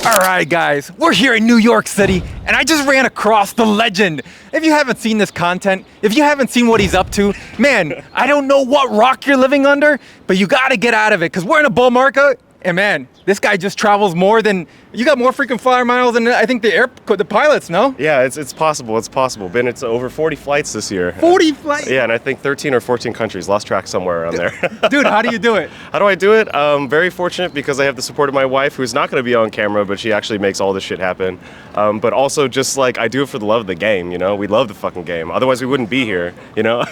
All right, guys, we're here in New York City, and I just ran across the legend. If you haven't seen this content, if you haven't seen what he's up to, man, I don't know what rock you're living under, but you gotta get out of it, because we're in a bull market, and man, this guy just travels more than, you got more freaking flyer miles than I think the pilots, no? Yeah, it's possible, Ben, it's over 40 flights this year. 40 flights? Yeah, and I think 13 or 14 countries, lost track somewhere around there. Dude, how do you do it? How do I do it? Very fortunate because I have the support of my wife, who's not going to be on camera, but she actually makes all this shit happen. But also just like, I do it for the love of the game, you know? We love the fucking game. Otherwise we wouldn't be here, you know?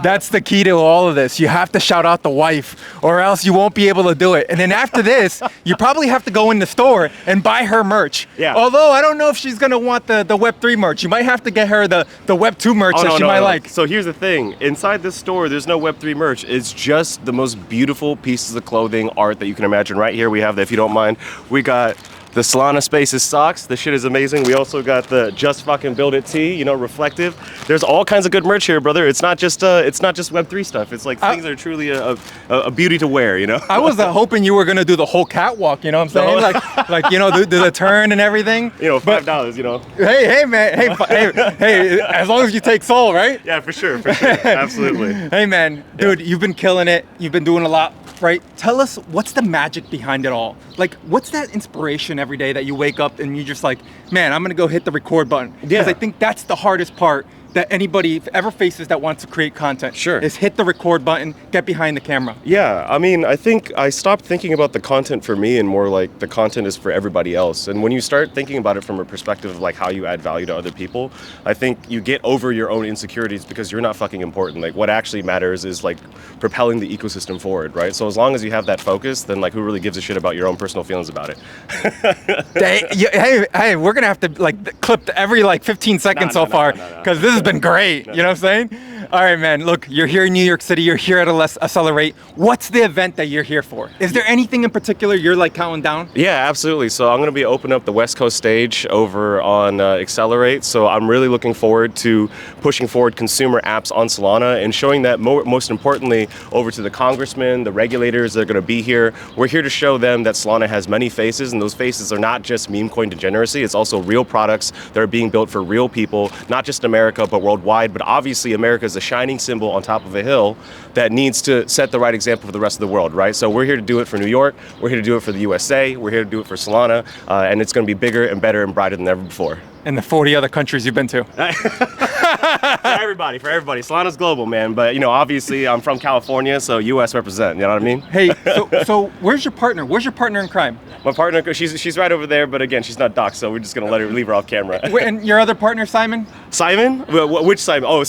That's the key to all of this. You have to shout out the wife or else you won't be able to do it. And then after this, you probably have to go in the store and buy her merch. Yeah. Although I don't know if she's gonna want the Web3 merch. You might have to get her the Web2 merch that she might like. So here's the thing. Inside this store, there's no Web3 merch. It's just the most beautiful pieces of clothing, art that you can imagine. Right here we have, if you don't mind, we got the Solana Spaces socks. This shit is amazing. We also got the Just Fucking Build It tee, you know, reflective. There's all kinds of good merch here, brother. It's not just Web3 stuff. It's like things that are truly a beauty to wear, you know? I was hoping you were gonna do the whole catwalk, you know what I'm saying? Like you know, do the turn and everything. You know, $5, you know? Hey, man. Hey, as long as you take Sol, right? Yeah, for sure. Absolutely. Hey, man. Dude, you've been killing it. You've been doing a lot, right? Tell us, what's the magic behind it all? Like, what's that inspiration every day that you wake up and you just like, man, I'm gonna go hit the record button? Because I think that's the hardest part that anybody ever faces that wants to create content. Sure. Is hit the record button, get behind the camera. Yeah, I mean, I think I stopped thinking about the content for me and more like the content is for everybody else. And when you start thinking about it from a perspective of like how you add value to other people, I think you get over your own insecurities because you're not fucking important. Like what actually matters is like propelling the ecosystem forward, right? So as long as you have that focus, then like who really gives a shit about your own personal feelings about it? Hey, we're gonna have to like clip every like 15 seconds so far, because this has been great. You know what I'm saying? All right, man. Look, you're here in New York City. You're here at Accelerate. What's the event that you're here for? Is there anything in particular you're like counting down? Yeah, absolutely. So I'm going to be opening up the West Coast stage over on Accelerate. So I'm really looking forward to pushing forward consumer apps on Solana and showing that most importantly over to the congressmen, the regulators that are going to be here. We're here to show them that Solana has many faces, and those faces are not just meme coin degeneracy. It's also real products that are being built for real people, not just in America, but worldwide. But obviously America is a shining symbol on top of a hill that needs to set the right example for the rest of the world, right? So we're here to do it for New York, we're here to do it for the USA, we're here to do it for Solana, and it's going to be bigger and better and brighter than ever before. And the 40 other countries you've been to. For everybody. Solana's global, man. But, you know, obviously I'm from California, so US represent, you know what I mean? Hey, so where's your partner? Where's your partner in crime? My partner, she's right over there, but again, she's not doxxed, so we're just going to leave her off camera. And your other partner, Simon? Simon? Which Simon? Oh,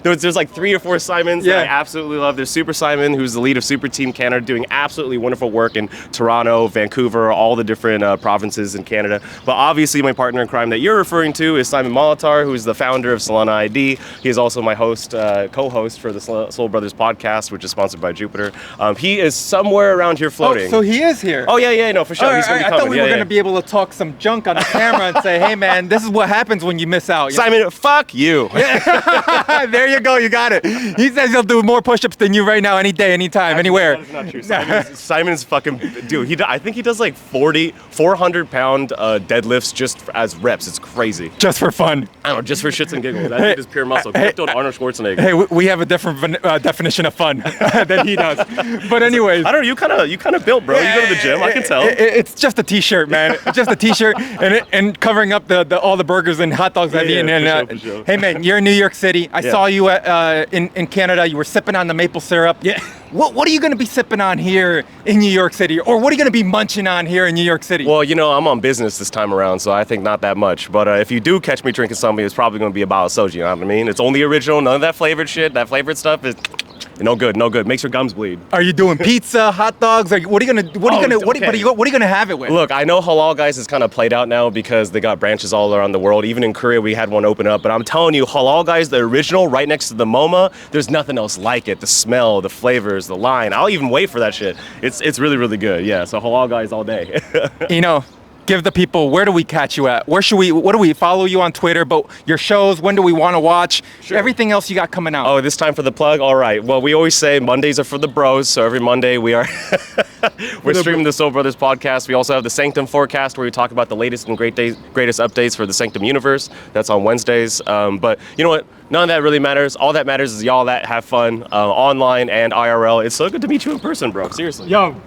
there's like 3 or 4 Simons that I absolutely love. There's Super Simon, who's the lead of Super Team Canada, doing absolutely wonderful work in Toronto, Vancouver, all the different provinces in Canada. But obviously my partner in crime that you're referring to is Simon Molitor, who's the founder of Solana ID. He is also my co-host for the Soul Brothers podcast, which is sponsored by Jupiter. He is somewhere around here floating. Oh, so he is here. Oh, yeah, no, for sure. He's gonna be I coming. thought we were going to be able to talk some junk on the camera and say, hey, man, this is what happens when you miss out. Simon, fuck you. There you go. You got it. He says he'll do more push-ups than you right now, any day, anytime, anywhere. That's not true. Simon's fucking, dude, I think he does like 400-pound deadlifts just as reps. It's crazy. Just for fun. I don't know, just for shits and giggles. That is pure muscle. Crypto to Arnold Schwarzenegger. Hey, we have a different definition of fun than he does. But anyways. I don't know, you kind of built, bro. You go to the gym, I can tell. It's just a t-shirt, man. It's just a t-shirt and covering up all the burgers and hot dogs I've eaten. For sure. Hey, man, you're in New York City. I saw you in Canada. You were sipping on the maple syrup. Yeah. What are you going to be sipping on here in New York City? Or what are you going to be munching on here in New York City? Well, you know, I'm on business this time around, so I think not that much. But if you do catch me drinking something, it's probably going to be a bottle of soju, you know what I mean? It's only original, none of that flavored shit. That flavored stuff is no good. Makes your gums bleed. Are you doing pizza, hot dogs? What are you gonna have it with? Look, I know Halal Guys is kind of played out now because they got branches all around the world. Even in Korea, we had one open up. But I'm telling you, Halal Guys, the original, right next to the MoMA, there's nothing else like it. The smell, the flavors, the line. I'll even wait for that shit. It's really, really good. Yeah, so Halal Guys all day. ENO, give the people, where do we catch you at? What do we follow you on Twitter, but your shows, when do we want to watch? Sure. Everything else you got coming out. Oh, this time for the plug? All right. Well, we always say Mondays are for the bros, so every Monday we're streaming the Soul Brothers podcast. We also have the Sanctum Forecast, where we talk about the latest and greatest updates for the Sanctum universe. That's on Wednesdays. But you know what? None of that really matters. All that matters is y'all that have fun online and IRL. It's so good to meet you in person, bro. Seriously. Yo.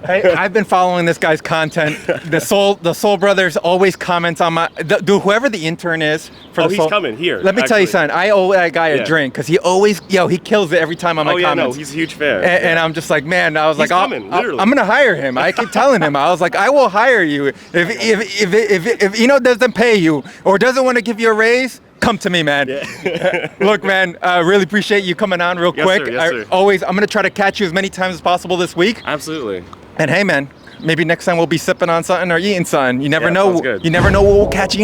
Hey, I've been following this guy's content. The Soul Brothers always comments on my. Whoever the intern is for the he's Soul. coming here. Let me tell you something. I owe that guy a Yeah. drink because he always, he kills it every time on my comments. No, he's a huge fan. And I'm just like, man, I was He's like, coming, literally. I'm gonna hire him. I keep telling him, I was like, I will hire you if Eno doesn't pay you or doesn't want to give you a raise. Come to me, man. Yeah. Look, man, really appreciate you coming on real quick. Sir, yes, sir. I'm gonna try to catch you as many times as possible this week. Absolutely. And hey, man, maybe next time we'll be sipping on something or eating something. You never Yeah, know. sounds good. You never know what we'll catch.